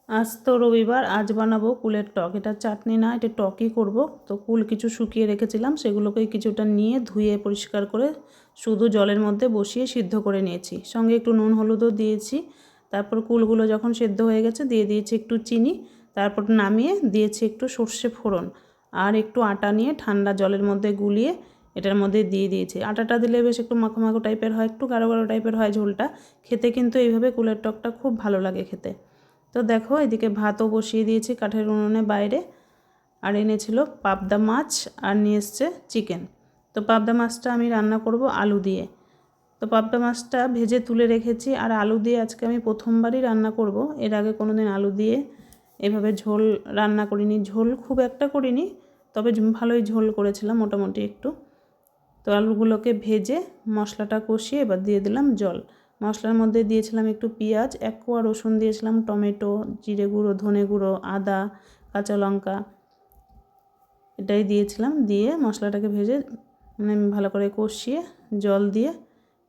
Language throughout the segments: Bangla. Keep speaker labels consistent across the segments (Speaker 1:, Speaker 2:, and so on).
Speaker 1: আজ তো রবিবার, আজ বানাবো কুলের টক। এটা চাটনি না, এটা টকই করব। তো কুল কিছু শুকিয়ে রেখেছিলাম, সেগুলোকে কিছুটা নিয়ে ধুয়ে পরিষ্কার করে শুধু জলের মধ্যে বসিয়ে সিদ্ধ করে নিয়েছি। সঙ্গে একটু নুন হলুদও দিয়েছি। তারপর কুলগুলো যখন সেদ্ধ হয়ে গেছে দিয়ে দিয়েছি একটু চিনি। তারপর নামিয়ে দিয়েছি একটু সর্ষে ফোড়ন আর একটু আটা নিয়ে ঠান্ডা জলের মধ্যে গুলিয়ে এটার মধ্যে দিয়ে দিয়েছি। আটাটা দিলে বেশ একটু মাখো মাখো টাইপের হয়, একটু গাঢ় গাঢ় টাইপের হয় ঝোলটা। খেতে কিন্তু এইভাবে কুলের টকটা খুব ভালো লাগে খেতে। তো দেখো এদিকে ভাতও বসিয়ে দিয়েছি কাঠের উনুনে বাইরে। আর এনেছিল পাবদা মাছ আর নিয়ে এসছে চিকেন। তো পাবদা মাছটা আমি রান্না করব আলু দিয়ে। তো পাবদা মাছটা ভেজে তুলে রেখেছি, আর আলু দিয়ে আজকে আমি প্রথমবারই রান্না করব। এর আগে কোনো দিন আলু দিয়ে এভাবে ঝোল রান্না করিনি। ঝোল খুব একটা করিনি, তবে ভালোই ঝোল করেছিলাম মোটামুটি একটু। তো আলুগুলোকে ভেজে মশলাটা কষিয়ে এবার দিয়ে দিলাম জল। মশলার মধ্যে দিয়েছিলাম একটু পেঁয়াজ, 1 কোয়া রসুন দিয়েছিলাম, টমেটো, জিরে গুঁড়ো, ধনে গুঁড়ো, আদা, কাঁচা লঙ্কা, এটাই দিয়েছিলাম। দিয়ে মশলাটাকে ভেজে ভালো করে কষিয়ে জল দিয়ে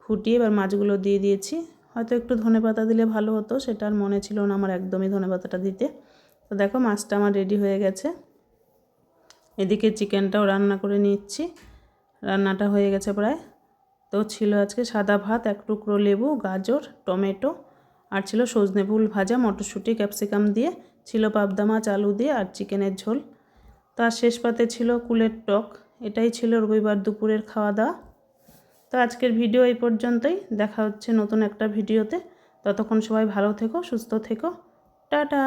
Speaker 1: ফুটিয়ে এবার মাছগুলো দিয়ে দিয়েছি। হয়তো একটু ধনেপাতা দিলে ভালো হতো, সেটা আর মনে ছিল না আমার একদমই ধনেপাতাটা দিতে। তো দেখো মাছটা আমার রেডি হয়ে গেছে। এদিকে চিকেনটাও রান্না করে নিচ্ছি। রান্নাটা হয়ে গেছে প্রায়। তো ছিল আজকে সাদা ভাত, 1 টুকরো লেবু, গাজর, টমেটো, আর ছিল সজনে ফুল ভাজা মটরশুঁটি ক্যাপসিকাম দিয়ে, ছিল পাবদা মাছ আলু দিয়ে, আর চিকেনের ঝোল। তার শেষ পাতে ছিল কুলের টক। এটাই ছিল রবিবার দুপুরের খাওয়া দাওয়া। তো আজকের ভিডিও এই পর্যন্তই। দেখা হচ্ছে নতুন একটা ভিডিওতে। ততক্ষণ সবাই ভালো থেকো, সুস্থ থেকো। টাটা।